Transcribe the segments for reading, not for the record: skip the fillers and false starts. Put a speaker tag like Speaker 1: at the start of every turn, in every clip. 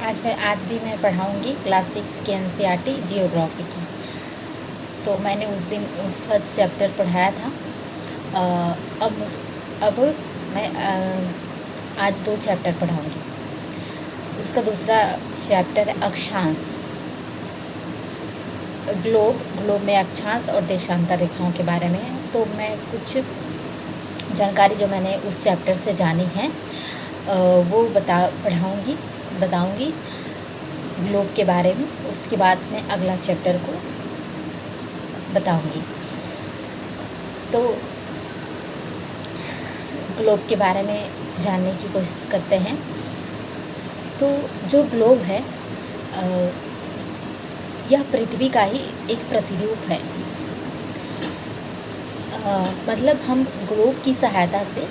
Speaker 1: आज भी मैं पढ़ाऊँगी क्लास 6 की एनसीईआरटी जियोग्राफी की। तो मैंने उस दिन फर्स्ट चैप्टर पढ़ाया था। अब मैं आज 2 चैप्टर पढ़ाऊँगी। उसका दूसरा चैप्टर है अक्षांश। ग्लोब में अक्षांश और देशांतर रेखाओं के बारे में है। तो मैं कुछ जानकारी जो मैंने उस चैप्टर से जानी है वो बताऊँगी ग्लोब के बारे में। उसके बाद मैं अगला चैप्टर को बताऊँगी। तो ग्लोब के बारे में जानने की कोशिश करते हैं। तो जो ग्लोब है यह पृथ्वी का ही एक प्रतिरूप है। मतलब हम ग्लोब की सहायता से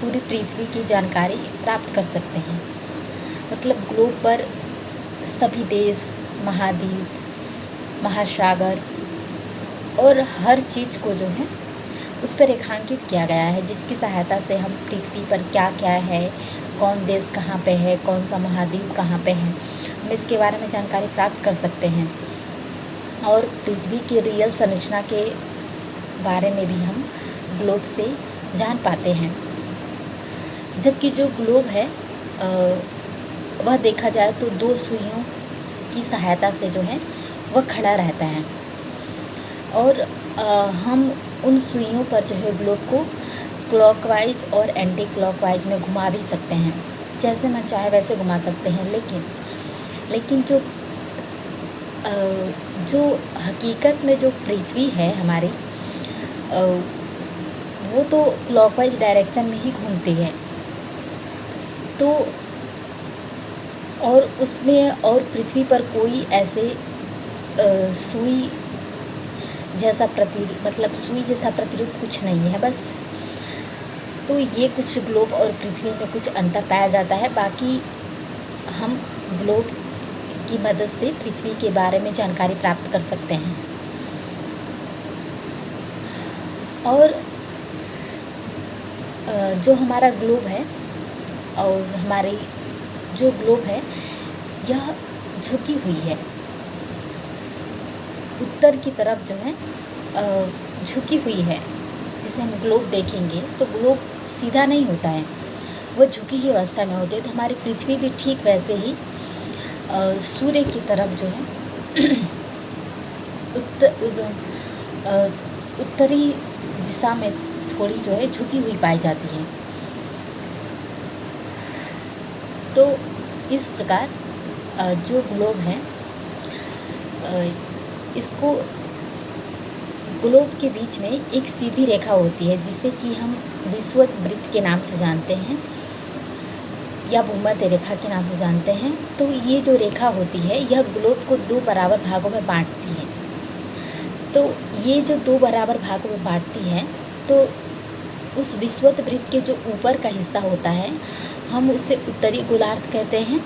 Speaker 1: पूरी पृथ्वी की जानकारी प्राप्त कर सकते हैं। मतलब ग्लोब पर सभी देश, महाद्वीप, महासागर और हर चीज़ को जो है उस पर रेखांकित किया गया है, जिसकी सहायता से हम पृथ्वी पर क्या क्या है, कौन देश कहाँ पे है, कौन सा महाद्वीप कहाँ पे है, हम इसके बारे में जानकारी प्राप्त कर सकते हैं। और पृथ्वी की रियल संरचना के बारे में भी हम ग्लोब से जान पाते हैं। जबकि जो ग्लोब है वह देखा जाए तो 2 सुइयों की सहायता से जो है वह खड़ा रहता है। और हम उन सुइयों पर जो है ग्लोब को क्लॉकवाइज और एंटी क्लॉकवाइज में घुमा भी सकते हैं। जैसे मन चाहे वैसे घुमा सकते हैं। लेकिन जो हकीकत में जो पृथ्वी है हमारी वो तो क्लॉकवाइज डायरेक्शन में ही घूमती है। तो और उसमें और पृथ्वी पर कोई ऐसे सुई जैसा प्रतिरूप कुछ नहीं है बस। तो ये कुछ ग्लोब और पृथ्वी में कुछ अंतर पाया जाता है। बाकी हम ग्लोब की मदद से पृथ्वी के बारे में जानकारी प्राप्त कर सकते हैं। और जो हमारा ग्लोब है और हमारी जो ग्लोब है यह झुकी हुई है उत्तर की तरफ, जो है झुकी हुई है। जैसे हम ग्लोब देखेंगे तो ग्लोब सीधा नहीं होता है, वह झुकी हुई अवस्था में होती है। तो हमारी पृथ्वी भी ठीक वैसे ही सूर्य की तरफ जो है उत्तरी दिशा में थोड़ी जो है झुकी हुई पाई जाती है। तो इस प्रकार जो ग्लोब है इसको ग्लोब के बीच में एक सीधी रेखा होती है जिसे कि हम विषुवत वृत्त के नाम से जानते हैं या भूमध्य रेखा के नाम से जानते हैं। तो ये जो रेखा होती है यह ग्लोब को 2 बराबर भागों में बांटती है। तो ये जो 2 बराबर भागों में बांटती है तो उस विषुवत वृत्त के जो ऊपर का हिस्सा होता है हम उसे उत्तरी गोलार्ध कहते हैं,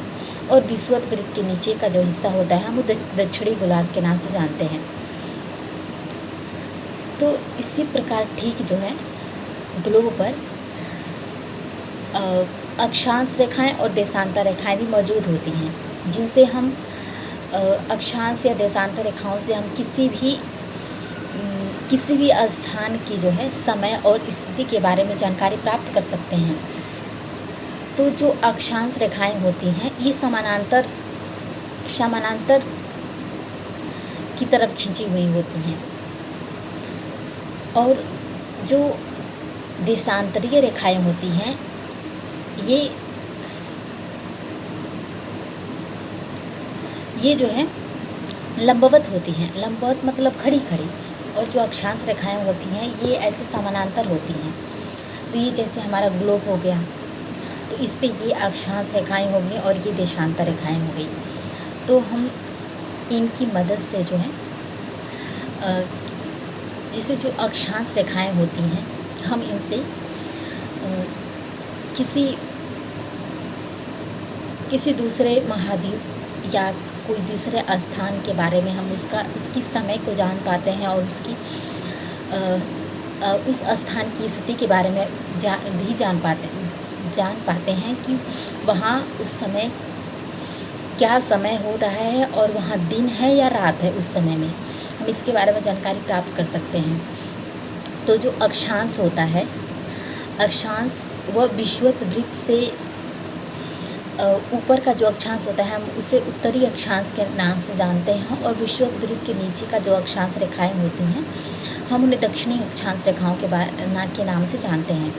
Speaker 1: और विषुवत वृत्त के नीचे का जो हिस्सा होता है हम दक्षिणी गोलार्ध के नाम से जानते हैं। तो इसी प्रकार ठीक जो है ग्लोब पर अक्षांश रेखाएं और देशांतर रेखाएं भी मौजूद होती हैं, जिनसे हम अक्षांश या देशांतर रेखाओं से हम किसी भी स्थान की जो है समय और स्थिति के बारे में जानकारी प्राप्त कर सकते हैं। तो जो अक्षांश रेखाएं होती हैं ये समानांतर की तरफ खींची हुई होती हैं, और जो देशांतरीय रेखाएं होती हैं ये जो है लंबवत होती हैं। लंबवत मतलब खड़ी खड़ी। और जो अक्षांश रेखाएं होती हैं ये ऐसे समानांतर होती हैं। तो ये जैसे हमारा ग्लोब हो गया तो इस पे ये अक्षांश रेखाएं हो गई और ये देशांतर रेखाएं हो गई। तो हम इनकी मदद से जो है जिसे जो अक्षांश रेखाएं होती हैं हम इनसे किसी दूसरे महाद्वीप या कोई दूसरे स्थान के बारे में हम उसकी समय को जान पाते हैं, और उस स्थान की स्थिति के बारे में जान पाते हैं कि वहाँ उस समय क्या समय हो रहा है और वहाँ दिन है या रात है उस समय में, हम इसके बारे में जानकारी प्राप्त कर सकते हैं। तो जो अक्षांश होता है, अक्षांश वह विषुवत वृत्त से ऊपर का जो अक्षांश होता है हम उसे उत्तरी अक्षांश के नाम से जानते हैं, और विषुवत वृत्त के नीचे का जो अक्षांश रेखाएं होती हैं हम उन्हें दक्षिणी अक्षांश रेखाओं के नाम से जानते हैं।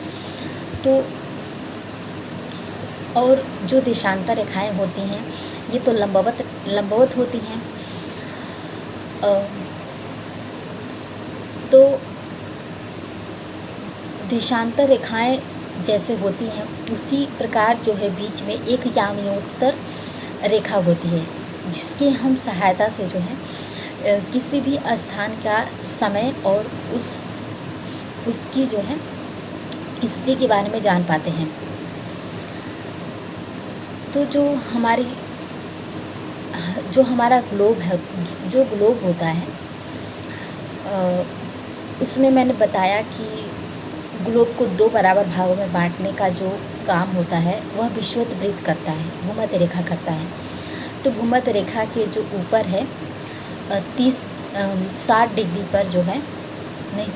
Speaker 1: तो और जो देशांतर रेखाएं होती हैं ये तो लंबवत होती हैं। तो देशांतर रेखाएं जैसे होती हैं उसी प्रकार जो है बीच में एक यामियोत्तर रेखा होती है, जिसके हम सहायता से जो है किसी भी स्थान का समय और उसकी जो है स्थिति के बारे में जान पाते हैं। तो जो हमारा ग्लोब है, जो ग्लोब होता है उसमें मैंने बताया कि ग्लोब को 2 बराबर भागों में बांटने का जो काम होता है वह विषुवत वृत्त करता है, भूमध्य रेखा करता है। तो भूमध्य रेखा के जो ऊपर है 60 डिग्री पर जो है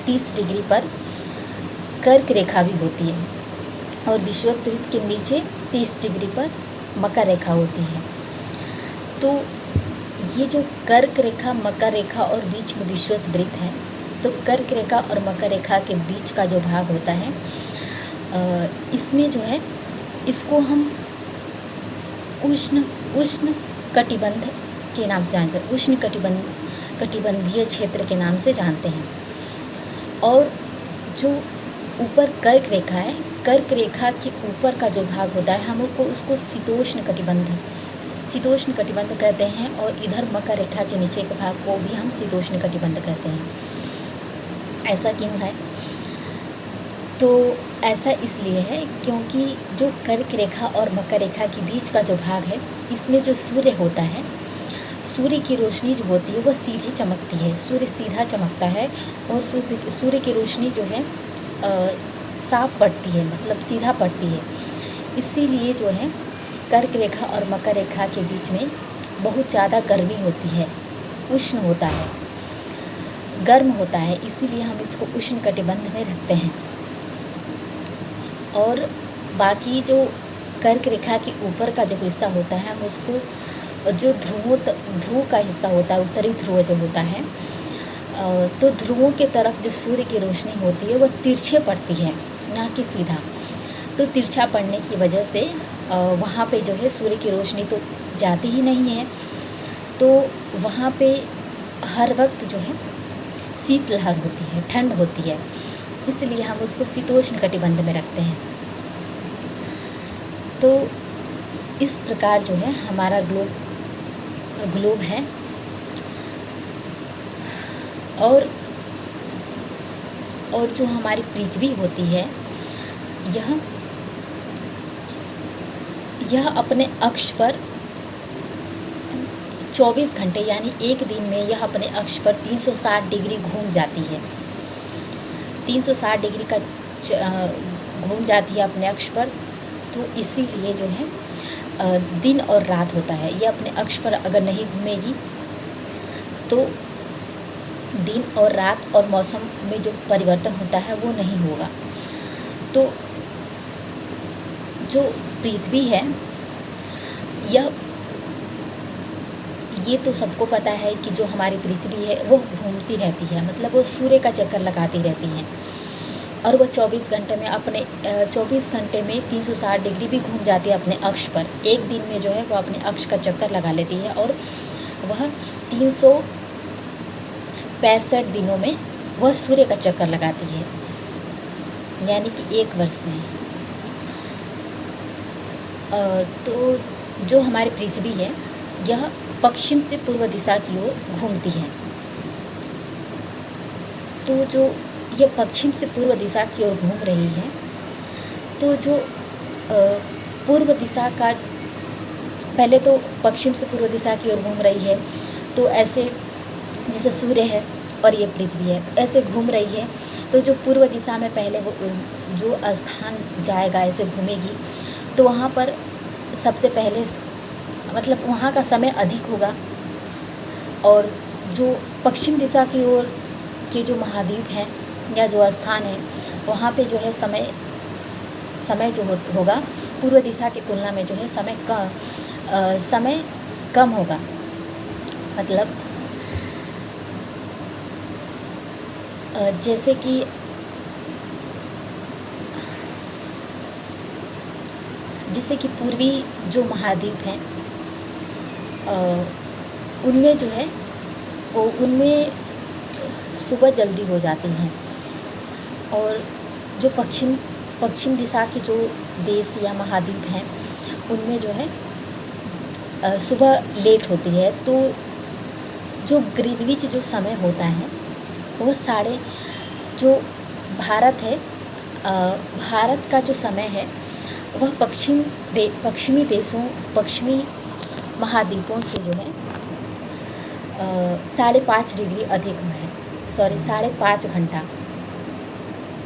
Speaker 1: 30 डिग्री पर कर्क रेखा भी होती है, और विषुवत वृत्त के नीचे 30 डिग्री पर मकर रेखा होती है। तो ये जो कर्क रेखा, मकर रेखा और बीच में विषुवत वृत्त है, तो कर्क रेखा और मकर रेखा के बीच का जो भाग होता है इसमें जो है इसको हम उष्ण कटिबंध के नाम से जानते हैं, उष्ण कटिबंधीय क्षेत्र के नाम से जानते हैं। और जो ऊपर कर्क रेखा है, कर्क रेखा के ऊपर का जो भाग होता है हम उसको शीतोष्ण कटिबंध कहते हैं, और इधर मकर रेखा के नीचे के भाग को भी हम शीतोष्ण कटिबंध कहते हैं। ऐसा क्यों है? तो ऐसा इसलिए है क्योंकि जो कर्क रेखा और मकर रेखा के बीच का जो भाग है इसमें जो सूर्य होता है, सूर्य की रोशनी जो होती है वह सीधी चमकती है, सूर्य सीधा चमकता है, और सूर्य की रोशनी जो है साफ पड़ती है, मतलब सीधा पड़ती है। इसीलिए जो है कर्क रेखा और मकर रेखा के बीच में बहुत ज़्यादा गर्मी होती है, उष्ण होता है, गर्म होता है, इसीलिए हम इसको उष्ण कटिबंध में रखते हैं। और बाकी जो कर्क रेखा के ऊपर का जो हिस्सा होता है हम उसको जो ध्रुव का हिस्सा होता है, उत्तरी ध्रुव जो होता है, तो ध्रुवों के तरफ जो सूर्य की रोशनी होती है वह तिरछे पड़ती है, ना कि सीधा। तो तिरछा पड़ने की वजह से वहाँ पे जो है सूर्य की रोशनी तो जाती ही नहीं है, तो वहाँ पे हर वक्त जो है शीतलहर होती है, ठंड होती है, इसलिए हम उसको शीतोष्ण कटिबंध में रखते हैं। तो इस प्रकार जो है हमारा ग्लोब है। और जो हमारी पृथ्वी होती है यह अपने अक्ष पर 24 घंटे यानी एक दिन में यह अपने अक्ष पर 360 डिग्री घूम जाती है, 360 डिग्री का घूम जाती है अपने अक्ष पर। तो इसीलिए जो है दिन और रात होता है, यह अपने अक्ष पर अगर नहीं घूमेगी तो दिन और रात और मौसम में जो परिवर्तन होता है वो नहीं होगा। तो जो पृथ्वी है ये तो सबको पता है कि जो हमारी पृथ्वी है वो घूमती रहती है, मतलब वो सूर्य का चक्कर लगाती रहती है, और वह 24 घंटे में 360 डिग्री भी घूम जाती है अपने अक्ष पर। एक दिन में जो है वो अपने अक्ष का चक्कर लगा लेती है, और वह 365 दिनों में वह सूर्य का चक्कर लगाती है, यानी कि एक वर्ष में। तो जो हमारी पृथ्वी है यह पश्चिम से पूर्व दिशा की ओर घूमती है। तो जो यह पश्चिम से पूर्व दिशा की ओर घूम रही है, तो जो पूर्व दिशा का पहले तो पश्चिम से पूर्व दिशा की ओर घूम रही है, तो ऐसे जैसे सूर्य है और ये पृथ्वी है, तो ऐसे घूम रही है। तो जो पूर्व दिशा में पहले वो जो स्थान जाएगा, ऐसे घूमेगी, तो वहाँ पर सबसे पहले मतलब वहाँ का समय अधिक होगा। और जो पश्चिम दिशा की ओर के जो महाद्वीप हैं या जो स्थान है, वहाँ पे जो है समय जो होगा पूर्व दिशा की तुलना में जो है समय कम होगा। मतलब जैसे कि पूर्वी जो महाद्वीप हैं उनमें जो है उनमें सुबह जल्दी हो जाती हैं, और जो पश्चिम दिशा के जो देश या महाद्वीप हैं उनमें जो है सुबह लेट होती है। तो जो ग्रीनविच जो समय होता है वो जो भारत है, भारत का जो समय है वह पश्चिमी महाद्वीपों से जो है 5.5 डिग्री अधिक है। 5.5 घंटा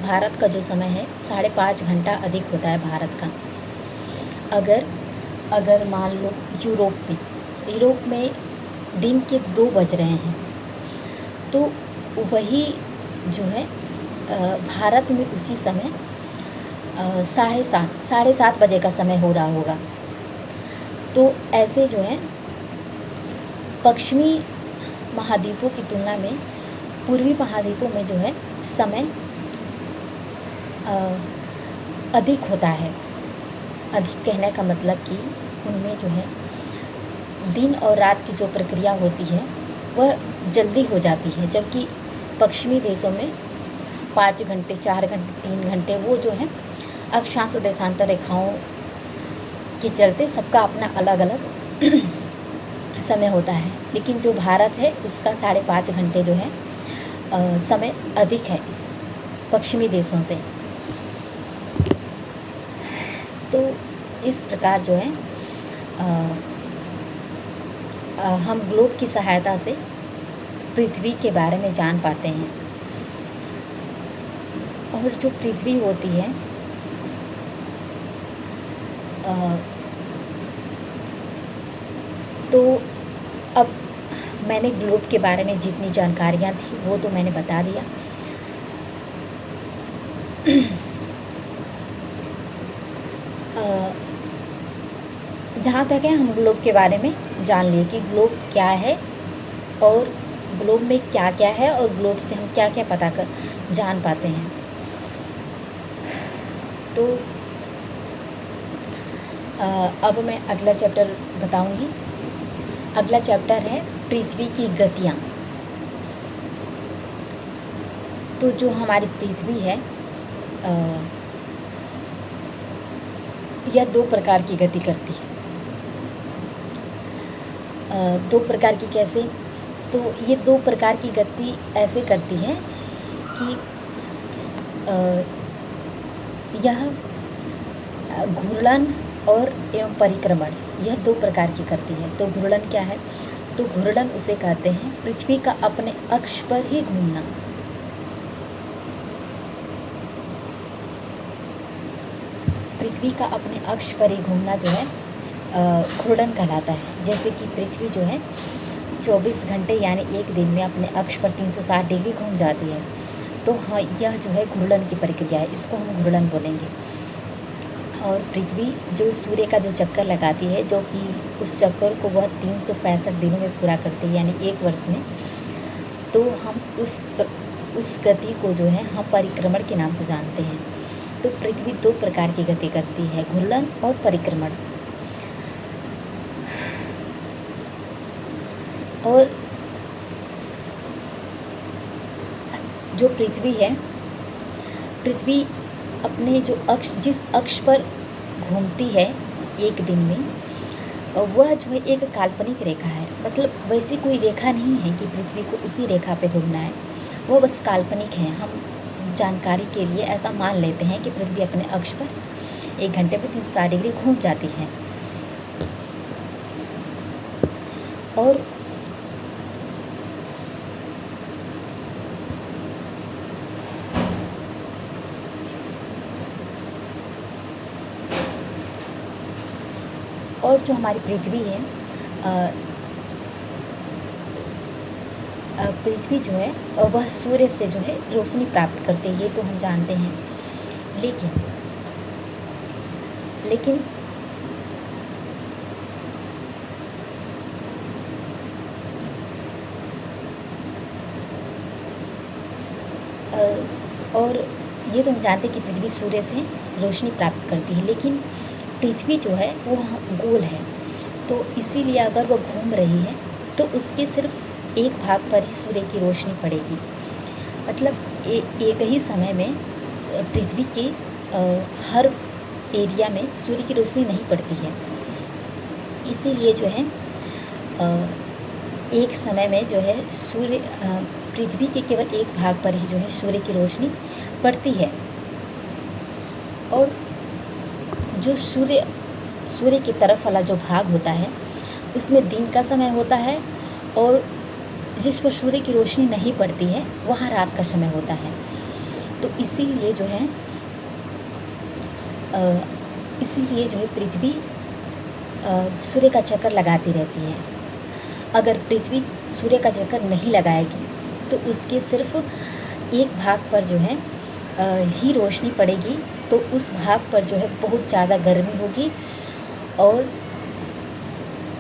Speaker 1: भारत का जो समय है 5.5 घंटा अधिक होता है भारत का। अगर मान लो यूरोप में दिन के 2 बज रहे हैं, तो वही जो है भारत में उसी समय 7:30 बजे का समय हो रहा होगा। तो ऐसे जो है पश्चिमी महाद्वीपों की तुलना में पूर्वी महाद्वीपों में जो है समय अधिक होता है। अधिक कहने का मतलब कि उनमें जो है दिन और रात की जो प्रक्रिया होती है वह जल्दी हो जाती है, जबकि पश्चिमी देशों में 5 घंटे, 4 घंटे, 3 घंटे वो जो है अक्षांश और देशांतर रेखाओं के चलते सबका अपना अलग अलग समय होता है। लेकिन जो भारत है उसका 5.5 घंटे जो है समय अधिक है पश्चिमी देशों से। तो इस प्रकार जो है हम ग्लोब की सहायता से पृथ्वी के बारे में जान पाते हैं। और जो पृथ्वी होती है तो अब मैंने ग्लोब के बारे में जितनी जानकारियाँ थी वो तो मैंने बता दिया। जहाँ तक है हम ग्लोब के बारे में जान लिए कि ग्लोब क्या है और ग्लोब में क्या क्या है और ग्लोब से हम क्या क्या जान पाते हैं। तो अब मैं अगला चैप्टर बताऊंगी। अगला चैप्टर है पृथ्वी की गतियाँ। तो जो हमारी पृथ्वी है यह 2 प्रकार की गति करती है। 2 प्रकार की कैसे? तो ये 2 प्रकार की गति ऐसे करती है कि यह घूर्णन और एवं परिक्रमण, यह 2 प्रकार की करती है। तो घूर्णन क्या है? तो घूर्णन उसे कहते हैं पृथ्वी का अपने अक्ष पर ही घूमना। पृथ्वी का अपने अक्ष पर ही घूमना जो है घूर्णन कहलाता है। जैसे कि पृथ्वी जो है 24 घंटे यानी एक दिन में अपने अक्ष पर 360 डिग्री घूम जाती है। तो हाँ, यह जो है घूर्णन की प्रक्रिया है, इसको हम घूर्णन बोलेंगे। और पृथ्वी जो सूर्य का जो चक्कर लगाती है, जो कि उस चक्कर को वह 365 दिनों में पूरा करती है यानी 1 वर्ष में, तो हम उस गति को जो है हम परिक्रमण के नाम से जानते हैं। तो पृथ्वी 2 प्रकार की गति करती है, घूर्णन और परिक्रमण। और जो पृथ्वी है, पृथ्वी अपने जो जिस अक्ष पर घूमती है एक दिन में, वह जो है एक काल्पनिक रेखा है। मतलब वैसी कोई रेखा नहीं है कि पृथ्वी को उसी रेखा पे घूमना है, वह बस काल्पनिक है। हम जानकारी के लिए ऐसा मान लेते हैं कि पृथ्वी अपने अक्ष पर 1 घंटे में 360 डिग्री घूम जाती है। और जो हमारी पृथ्वी है अ, पृथ्वी जो है वह सूर्य से जो है रोशनी प्राप्त करती है, ये तो हम जानते हैं। लेकिन लेकिन और ये तो हम जानते हैं कि पृथ्वी सूर्य से रोशनी प्राप्त करती है, लेकिन पृथ्वी जो है वो गोल है। तो इसीलिए अगर वो घूम रही है तो उसके सिर्फ एक भाग पर ही सूर्य की रोशनी पड़ेगी। मतलब एक ही समय में पृथ्वी के हर एरिया में सूर्य की रोशनी नहीं पड़ती है। इसीलिए जो है एक समय में जो है पृथ्वी के केवल एक भाग पर ही जो है सूर्य की रोशनी पड़ती है। और जो सूर्य की तरफ वाला जो भाग होता है उसमें दिन का समय होता है, और जिस पर सूर्य की रोशनी नहीं पड़ती है वहाँ रात का समय होता है। तो इसीलिए जो है पृथ्वी सूर्य का चक्कर लगाती रहती है। अगर पृथ्वी सूर्य का चक्कर नहीं लगाएगी तो उसके सिर्फ एक भाग पर जो है ही रोशनी पड़ेगी, तो उस भाग पर जो है बहुत ज़्यादा गर्मी होगी,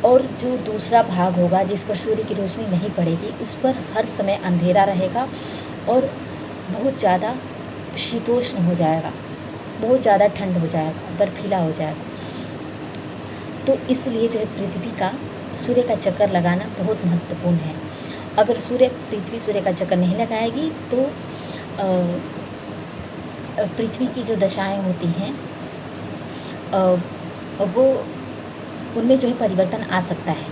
Speaker 1: और जो दूसरा भाग होगा जिस पर सूर्य की रोशनी नहीं पड़ेगी उस पर हर समय अंधेरा रहेगा और बहुत ज़्यादा शीतोष्ण हो जाएगा, बहुत ज़्यादा ठंड हो जाएगा, बर्फीला हो जाएगा। तो इसलिए जो है पृथ्वी का सूर्य का चक्कर लगाना बहुत महत्वपूर्ण है। अगर पृथ्वी सूर्य का चक्कर नहीं लगाएगी तो पृथ्वी की जो दशाएं होती हैं वो उनमें जो है परिवर्तन आ सकता है।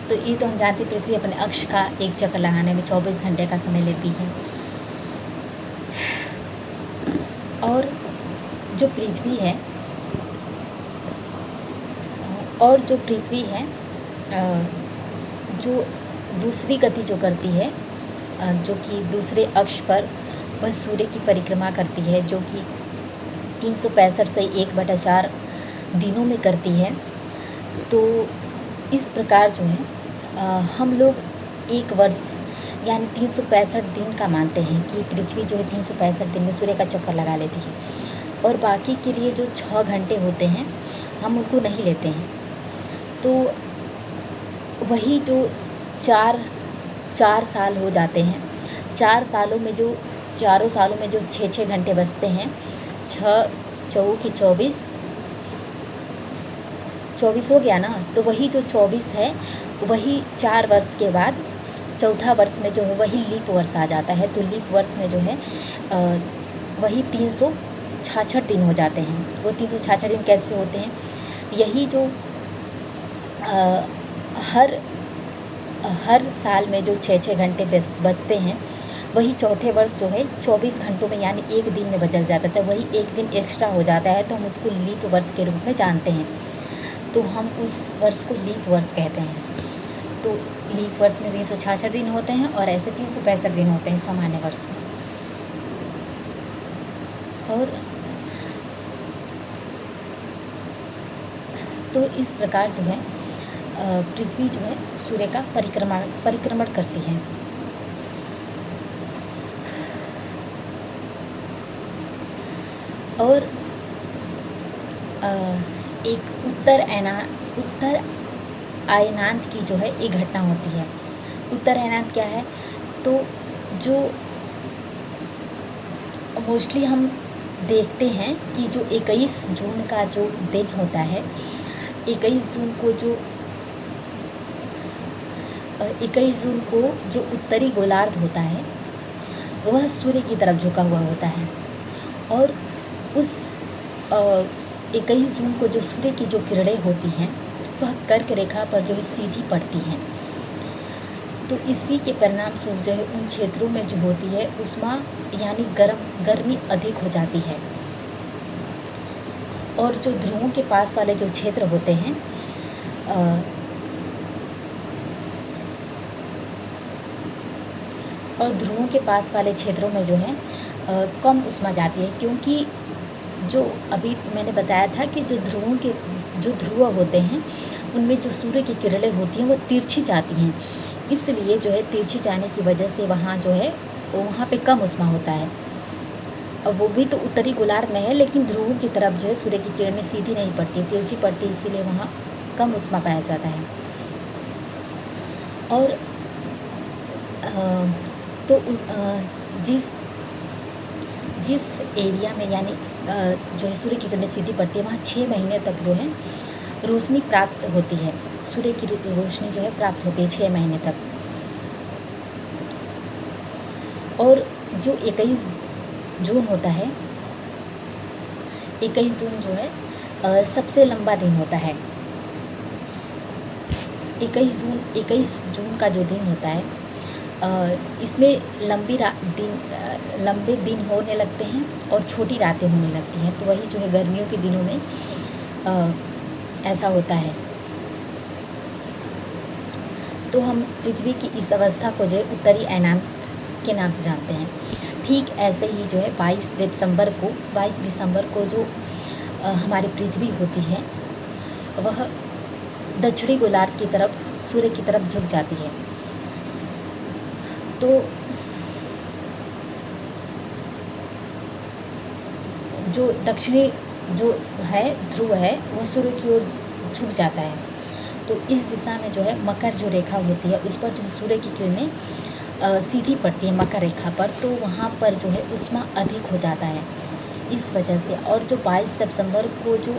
Speaker 1: तो ये तो हम जानते हैं पृथ्वी अपने अक्ष का एक चक्कर लगाने में 24 घंटे का समय लेती है। और जो पृथ्वी है जो दूसरी गति जो करती है, जो कि दूसरे अक्ष पर वह सूर्य की परिक्रमा करती है, जो कि 365 से 1/4 दिनों में करती है। तो इस प्रकार जो है हम लोग एक वर्ष यानी 365 दिन का मानते हैं कि पृथ्वी जो है 365 दिन में सूर्य का चक्कर लगा लेती है, और बाकी के लिए जो 6 घंटे होते हैं हम उनको नहीं लेते हैं। तो वही जो चार साल हो जाते हैं, 4 सालों में जो चारों सालों में जो 6 घंटे बचते हैं, 6 चौके की 24 हो गया ना। तो वही जो 24 है वही 4 वर्ष के बाद चौथा वर्ष में जो है वही लीप वर्ष आ जाता है। तो लीप वर्ष में जो है वही 366 दिन हो जाते हैं। वो 366 दिन कैसे होते हैं? यही जो हर साल में जो 6 घंटे बचते हैं वही चौथे वर्ष जो है 24 घंटों में यानी एक दिन में बदल जाता था, वही एक दिन एक्स्ट्रा हो जाता है। तो हम उसको लीप वर्ष के रूप में जानते हैं। तो हम उस वर्ष को लीप वर्ष कहते हैं। तो लीप वर्ष में 366 दिन होते हैं और ऐसे 365 दिन होते हैं सामान्य वर्ष में। और तो इस प्रकार जो है पृथ्वी जो है सूर्य का परिक्रमण करती है। और एक उत्तर अयनांत की जो है एक घटना होती है। उत्तर अयनांत क्या है? तो जो मोस्टली हम देखते हैं कि जो 21 जून का जो दिन होता है, 21 जून को जो उत्तरी गोलार्ध होता है वह सूर्य की तरफ झुका हुआ होता है, और उस 21 जून को जो सूर्य की जो किरणें होती हैं वह कर्क रेखा पर जो है सीधी पड़ती हैं। तो इसी के परिणाम स्वरूप जो है उन क्षेत्रों में जो होती है उष्मा यानी गर्मी अधिक हो जाती है। और जो ध्रुवों के पास वाले जो क्षेत्र होते हैं और ध्रुवों के पास वाले क्षेत्रों में जो है कम उष्मा जाती है, क्योंकि जो अभी मैंने बताया था कि जो ध्रुव होते हैं उनमें जो सूर्य की किरणें होती हैं वो तिरछी जाती हैं, इसलिए जो है तिरछी जाने की वजह से वहाँ जो है वहाँ पे कम ऊष्मा होता है। और वो भी तो उत्तरी गोलार्ध में है, लेकिन ध्रुवों की तरफ जो है सूर्य की किरणें सीधी नहीं पड़ती, तिरछी पड़ती है, इसीलिए वहाँ कम ऊष्मा पाया जाता है। और तो जिस जिस एरिया में यानी जो है सूर्य की किरणें सीधी पड़ती है वहाँ 6 महीने तक जो है रोशनी प्राप्त होती है, सूर्य की रोशनी जो है प्राप्त होती है 6 महीने तक। और जो 21 जून होता है, 21 जून जो है सबसे लंबा दिन होता है। 21 जून का जो दिन होता है इसमें लंबे दिन होने लगते हैं और छोटी रातें होने लगती हैं, तो वही जो है गर्मियों के दिनों में ऐसा होता है। तो हम पृथ्वी की इस अवस्था को जो है उत्तरी अयनांत के नाम से जानते हैं। ठीक ऐसे ही जो है 22 दिसंबर को जो हमारी पृथ्वी होती है वह दक्षिणी गोलार्ध की तरफ सूर्य की तरफ झुक जाती है। तो जो दक्षिणी जो है ध्रुव है वह सूर्य की ओर झुक जाता है, तो इस दिशा में जो है मकर जो रेखा होती है उस पर जो है सूर्य की किरणें सीधी पड़ती है मकर रेखा पर, तो वहाँ पर जो है ऊष्मा अधिक हो जाता है इस वजह से। और जो 22 दिसंबर को जो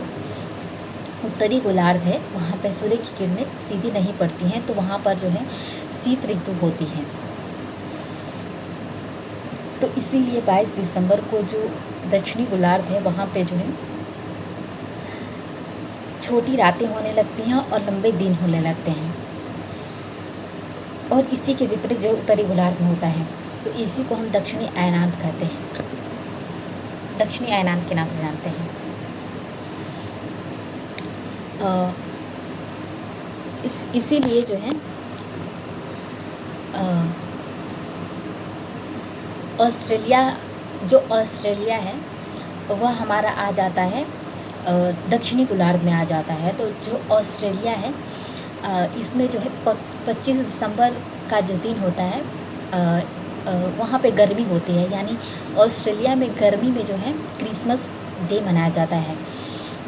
Speaker 1: उत्तरी गोलार्ध है वहाँ पर सूर्य की किरणें सीधी नहीं पड़ती हैं, तो वहाँ पर जो है शीत ऋतु होती है। तो इसीलिए 22 दिसंबर को जो दक्षिणी गोलार्ध है वहाँ पे जो है छोटी रातें होने लगती हैं और लंबे दिन होने लगते हैं। और इसी के विपरीत जो उत्तरी गोलार्ध में होता है, तो इसी को हम दक्षिणी अयनांत कहते हैं, दक्षिणी अयनांत के नाम से जानते हैं। इसीलिए जो है ऑस्ट्रेलिया है वह हमारा आ जाता है दक्षिणी गोलार्ध में आ जाता है। तो जो ऑस्ट्रेलिया है इसमें जो है 25 दिसंबर का जो दिन होता है वहाँ पे गर्मी होती है, यानी ऑस्ट्रेलिया में गर्मी में जो है क्रिसमस डे मनाया जाता है,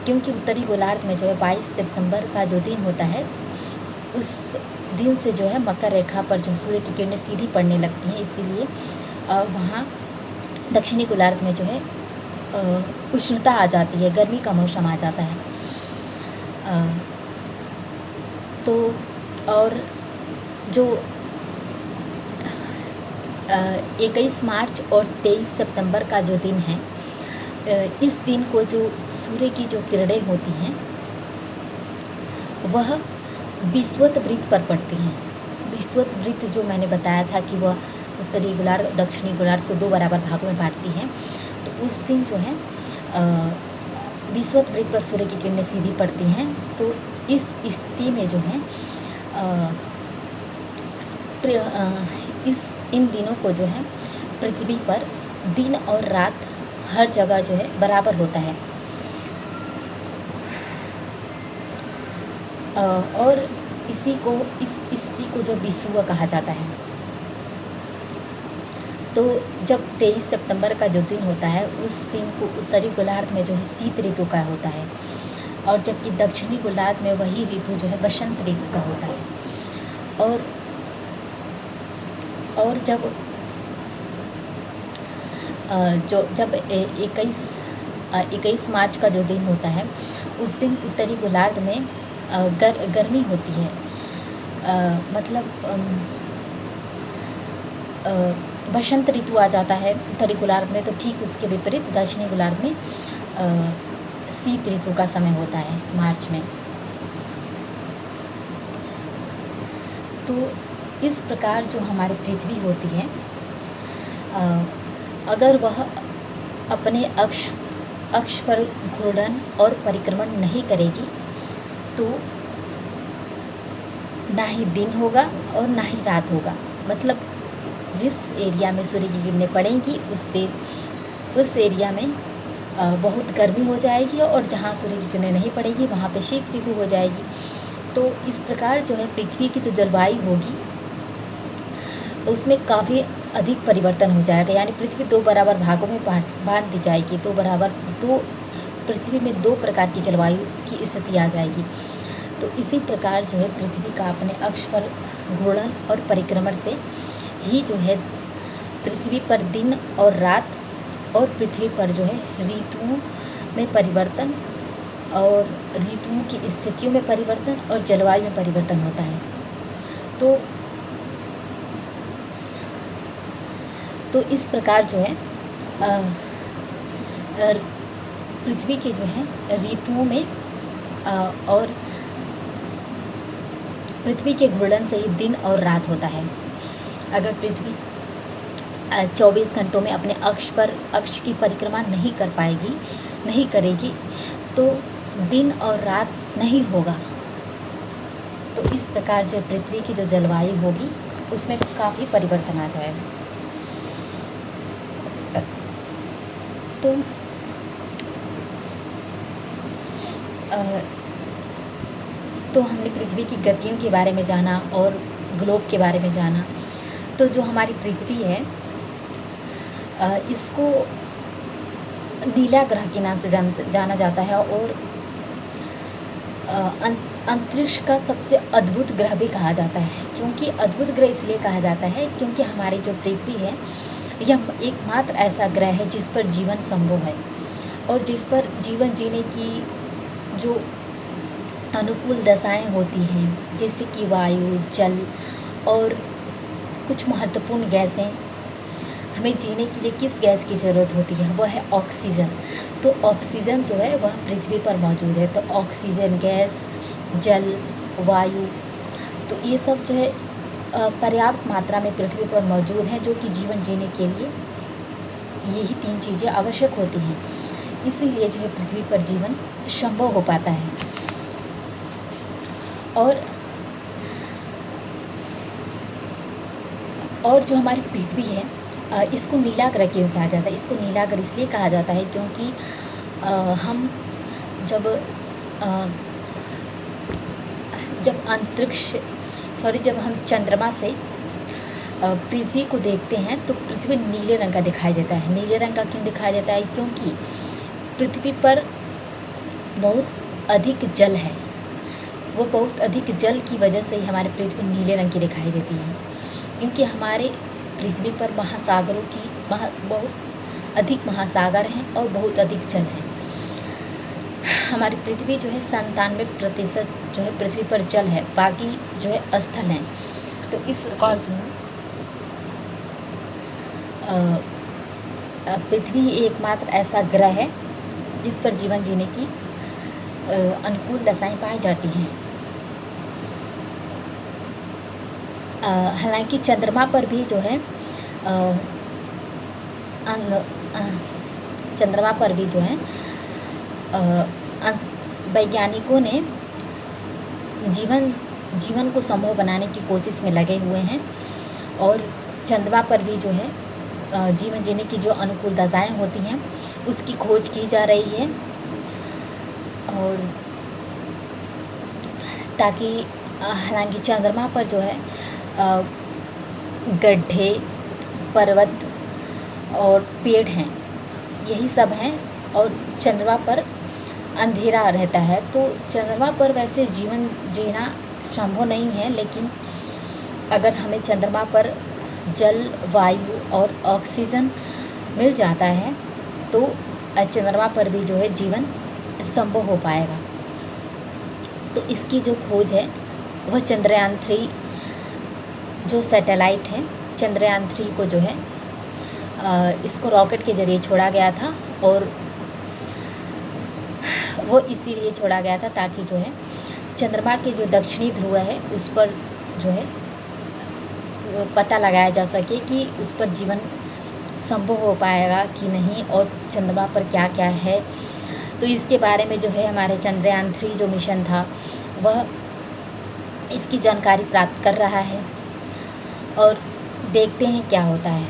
Speaker 1: क्योंकि उत्तरी गोलार्ध में जो है 22 दिसंबर का जो दिन होता है उस दिन से जो है मकर रेखा पर जो सूर्य की किरणें सीधी पड़ने लगती हैं, इसीलिए वहाँ दक्षिणी गोलार्ध में जो है उष्णता आ जाती है, गर्मी का मौसम आ जाता है। तो और जो 21 मार्च और 23 सितंबर का जो दिन है, इस दिन को जो सूर्य की जो किरणें होती हैं वह विषुवत वृत्त पर पड़ती हैं। विषुवत वृत्त जो मैंने बताया था कि वह उत्तरी गोलार्ध दक्षिणी गोलार्ध को 2 बराबर भागों में बांटती है, तो उस दिन जो है विषुवत वृत्त पर सूर्य की किरणें सीधी पड़ती हैं। तो इस स्थिति में जो है इन दिनों को जो है पृथ्वी पर दिन और रात हर जगह जो है बराबर होता है। और इस स्थिति को जो विषुव कहा जाता है। तो जब 23 सितंबर का जो दिन होता है उस दिन को उत्तरी गोलार्ध में जो है शीत ऋतु का होता है, और जबकि दक्षिणी गोलार्ध में वही ऋतु जो है बसंत ऋतु का होता है। और जब 21 मार्च का जो दिन होता है उस दिन उत्तरी गोलार्ध में गर्मी होती है, मतलब बसंत ऋतु आ जाता है उत्तरी गोलार्ध में। तो ठीक उसके विपरीत दक्षिणी गोलार्ध में शीत ऋतु का समय होता है मार्च में। तो इस प्रकार जो हमारी पृथ्वी होती है अगर वह अपने अक्ष पर घूर्णन और परिक्रमण नहीं करेगी तो ना ही दिन होगा और ना ही रात होगा। मतलब जिस एरिया में सूर्य की किरणें पड़ेंगी उस एरिया में बहुत गर्मी हो जाएगी और जहाँ सूर्य की किरणें नहीं पड़ेगी वहाँ पे शीत ऋतु हो जाएगी। तो इस प्रकार जो है पृथ्वी की जो जलवायु होगी उसमें काफ़ी अधिक परिवर्तन हो जाएगा, यानी पृथ्वी 2 बराबर भागों में बाँट दी जाएगी। 2 पृथ्वी में 2 प्रकार की जलवायु की स्थिति आ जाएगी। तो इसी प्रकार जो है पृथ्वी का अपने अक्ष पर घूर्णन और परिक्रमण से ही जो है पृथ्वी पर दिन और रात और पृथ्वी पर जो है ऋतुओं में परिवर्तन और ऋतुओं की स्थितियों में परिवर्तन और जलवायु में परिवर्तन होता है। तो इस प्रकार जो है पृथ्वी के जो है ऋतुओं में और पृथ्वी के घूर्णन से ही दिन और रात होता है। अगर पृथ्वी 24 घंटों में अपने अक्ष की परिक्रमा नहीं करेगी तो दिन और रात नहीं होगा। तो इस प्रकार जो पृथ्वी की जो जलवायु होगी उसमें काफ़ी परिवर्तन आ जाएगा। तो हमने पृथ्वी की गतियों के बारे में जाना और ग्लोब के बारे में जाना। तो जो हमारी पृथ्वी है इसको नीला ग्रह के नाम से जाना जाता है और अंतरिक्ष का सबसे अद्भुत ग्रह भी कहा जाता है। क्योंकि अद्भुत ग्रह इसलिए कहा जाता है क्योंकि हमारी जो पृथ्वी है यह एकमात्र ऐसा ग्रह है जिस पर जीवन संभव है और जिस पर जीवन जीने की जो अनुकूल दशाएं होती हैं, जैसे कि वायु, जल और कुछ महत्वपूर्ण गैसें। हमें जीने के लिए किस गैस की ज़रूरत होती है? वह है ऑक्सीजन। तो ऑक्सीजन जो है वह पृथ्वी पर मौजूद है। तो ऑक्सीजन गैस, जल, वायु, तो ये सब जो है पर्याप्त मात्रा में पृथ्वी पर मौजूद है, जो कि जीवन जीने के लिए यही 3 चीज़ें आवश्यक होती हैं। इसीलिए जो है पृथ्वी पर जीवन संभव हो पाता है। और जो हमारी पृथ्वी है इसको नीला ग्रह क्यों कहा जाता है? इसको नीला ग्रह इसलिए कहा जाता है क्योंकि हम जब हम चंद्रमा से पृथ्वी को देखते हैं तो पृथ्वी नीले रंग का दिखाई देता है। नीले रंग का क्यों दिखाई देता है? क्योंकि पृथ्वी पर बहुत अधिक जल है। वो बहुत अधिक जल की वजह से ही हमारी पृथ्वी नीले रंग की दिखाई देती है। क्योंकि हमारे पृथ्वी पर बहुत अधिक महासागर हैं और बहुत अधिक जल है। हमारी पृथ्वी जो है 97% जो है पृथ्वी पर जल है, बाकी जो है स्थल है। तो इस प्रकार जो पृथ्वी एकमात्र ऐसा ग्रह है जिस पर जीवन जीने की अनुकूल दशाएं पाई जाती हैं। हालांकि चंद्रमा पर भी जो है वैज्ञानिकों ने जीवन को संभव बनाने की कोशिश में लगे हुए हैं और चंद्रमा पर भी जो है जीवन जीने की जो अनुकूल दशाएं होती हैं उसकी खोज की जा रही है। और ताकि हालांकि चंद्रमा पर जो है गड्ढे, पर्वत और पेड़ हैं, यही सब हैं और चंद्रमा पर अंधेरा रहता है। तो चंद्रमा पर वैसे जीवन जीना संभव नहीं है, लेकिन अगर हमें चंद्रमा पर जल, वायु और ऑक्सीजन मिल जाता है तो चंद्रमा पर भी जो है जीवन संभव हो पाएगा। तो इसकी जो खोज है वह चंद्रयान 3 जो सैटेलाइट है, चंद्रयान 3 को जो है इसको रॉकेट के ज़रिए छोड़ा गया था और वो इसीलिए छोड़ा गया था ताकि जो है चंद्रमा के जो दक्षिणी ध्रुव है उस पर जो है पता लगाया जा सके कि उस पर जीवन संभव हो पाएगा कि नहीं और चंद्रमा पर क्या क्या है। तो इसके बारे में जो है हमारे चंद्रयान 3 जो मिशन था वह इसकी जानकारी प्राप्त कर रहा है और देखते हैं क्या होता है।